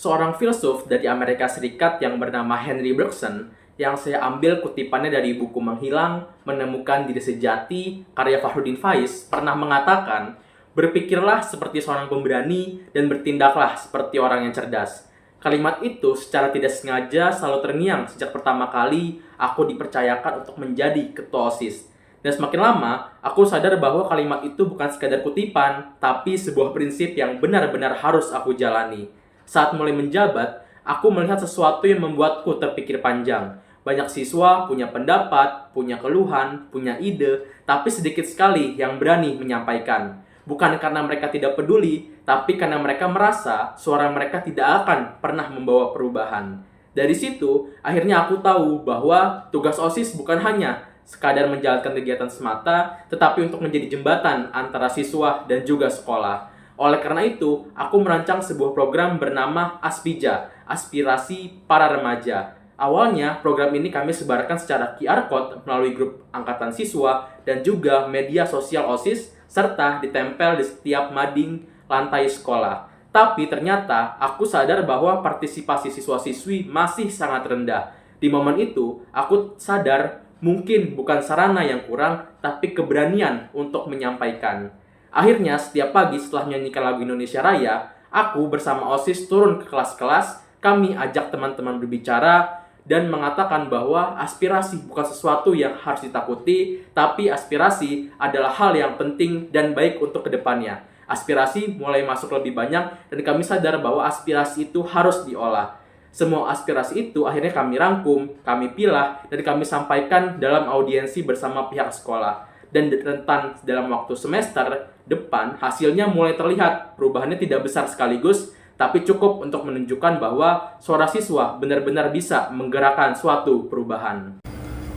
seorang filsuf dari Amerika Serikat yang bernama Henry Bergson, yang saya ambil kutipannya dari buku Menghilang, Menemukan Diri Sejati, karya Fahrudin Faiz, pernah mengatakan, berpikirlah seperti seorang pemberani dan bertindaklah seperti orang yang cerdas. Kalimat itu secara tidak sengaja selalu terngiang sejak pertama kali aku dipercayakan untuk menjadi ketua OSIS. Dan semakin lama, aku sadar bahwa kalimat itu bukan sekadar kutipan, tapi sebuah prinsip yang benar-benar harus aku jalani. Saat mulai menjabat, aku melihat sesuatu yang membuatku terpikir panjang. Banyak siswa punya pendapat, punya keluhan, punya ide, tapi sedikit sekali yang berani menyampaikan. Bukan karena mereka tidak peduli, tapi karena mereka merasa suara mereka tidak akan pernah membawa perubahan. Dari situ, akhirnya aku tahu bahwa tugas OSIS bukan hanya sekadar menjalankan kegiatan semata, tetapi untuk menjadi jembatan antara siswa dan juga sekolah. Oleh karena itu, aku merancang sebuah program bernama Aspija, Aspirasi Para Remaja. Awalnya, program ini kami sebarkan secara QR Code melalui grup angkatan siswa dan juga media sosial OSIS, serta ditempel di setiap mading lantai sekolah. Tapi ternyata, aku sadar bahwa partisipasi siswa-siswi masih sangat rendah. Di momen itu, aku sadar mungkin bukan sarana yang kurang, tapi keberanian untuk menyampaikan. Akhirnya, setiap pagi setelah menyanyikan lagu Indonesia Raya, aku bersama OSIS turun ke kelas-kelas, kami ajak teman-teman berbicara, dan mengatakan bahwa aspirasi bukan sesuatu yang harus ditakuti, tapi aspirasi adalah hal yang penting dan baik untuk kedepannya. Aspirasi mulai masuk lebih banyak, dan kami sadar bahwa aspirasi itu harus diolah. Semua aspirasi itu akhirnya kami rangkum, kami pilah, dan kami sampaikan dalam audiensi bersama pihak sekolah. Dan rentan dalam waktu semester depan, hasilnya mulai terlihat. Perubahannya tidak besar sekaligus, tapi cukup untuk menunjukkan bahwa suara siswa benar-benar bisa menggerakkan suatu perubahan.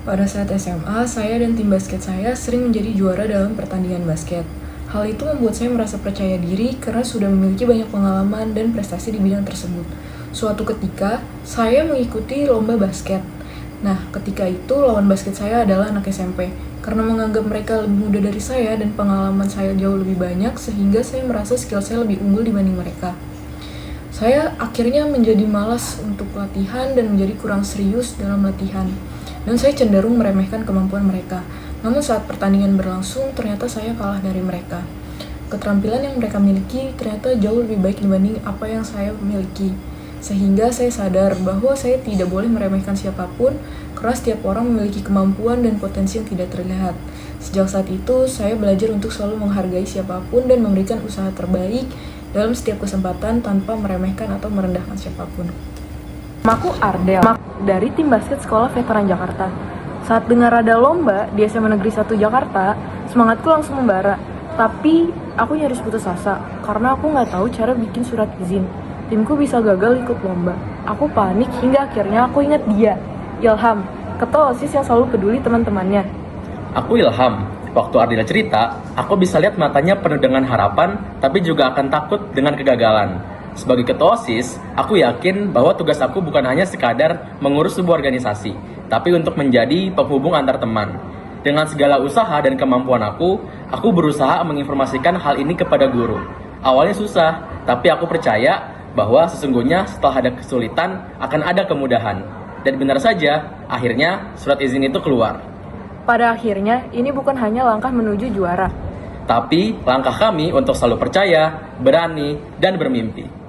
Pada saat SMA, saya dan tim basket saya sering menjadi juara dalam pertandingan basket. Hal itu membuat saya merasa percaya diri karena sudah memiliki banyak pengalaman dan prestasi di bidang tersebut. Suatu ketika, saya mengikuti lomba basket. Nah, ketika itu lawan basket saya adalah anak SMP. Karena menganggap mereka lebih muda dari saya dan pengalaman saya jauh lebih banyak, sehingga saya merasa skill saya lebih unggul dibanding mereka. Saya akhirnya menjadi malas untuk latihan dan menjadi kurang serius dalam latihan. Dan saya cenderung meremehkan kemampuan mereka. Namun saat pertandingan berlangsung, ternyata saya kalah dari mereka. Keterampilan yang mereka miliki ternyata jauh lebih baik dibanding apa yang saya miliki. Sehingga saya sadar bahwa saya tidak boleh meremehkan siapapun, karena setiap orang memiliki kemampuan dan potensi yang tidak terlihat. Sejak saat itu, saya belajar untuk selalu menghargai siapapun dan memberikan usaha terbaik dalam setiap kesempatan tanpa meremehkan atau merendahkan siapapun. Namaku Ardel, dari tim basket sekolah veteran Jakarta. Saat dengar ada lomba di SMA Negeri 1 Jakarta, semangatku langsung membara. Tapi aku nyaris putus asa, karena aku nggak tahu cara bikin surat izin. Timku bisa gagal ikut lomba. Aku panik hingga akhirnya aku ingat dia, Ilham, ketua OSIS yang selalu peduli teman-temannya. Aku Ilham. Waktu Ardila cerita, aku bisa lihat matanya penuh dengan harapan, tapi juga akan takut dengan kegagalan. Sebagai ketua OSIS, aku yakin bahwa tugas aku bukan hanya sekadar mengurus sebuah organisasi, tapi untuk menjadi penghubung antar teman. Dengan segala usaha dan kemampuan aku berusaha menginformasikan hal ini kepada guru. Awalnya susah, tapi aku percaya bahwa sesungguhnya setelah ada kesulitan, akan ada kemudahan. Dan benar saja, akhirnya surat izin itu keluar. Pada akhirnya, ini bukan hanya langkah menuju juara, tapi langkah kami untuk selalu percaya, berani, dan bermimpi.